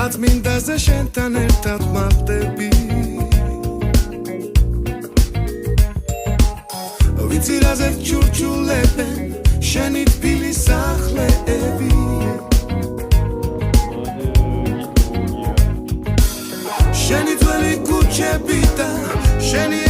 გაწმინდაზე შენთან ერთად მარტები ვიცი რაზე ჩურჩულებენ შენი თბილი სახლეები შენი ძველი ქუჩები და შენი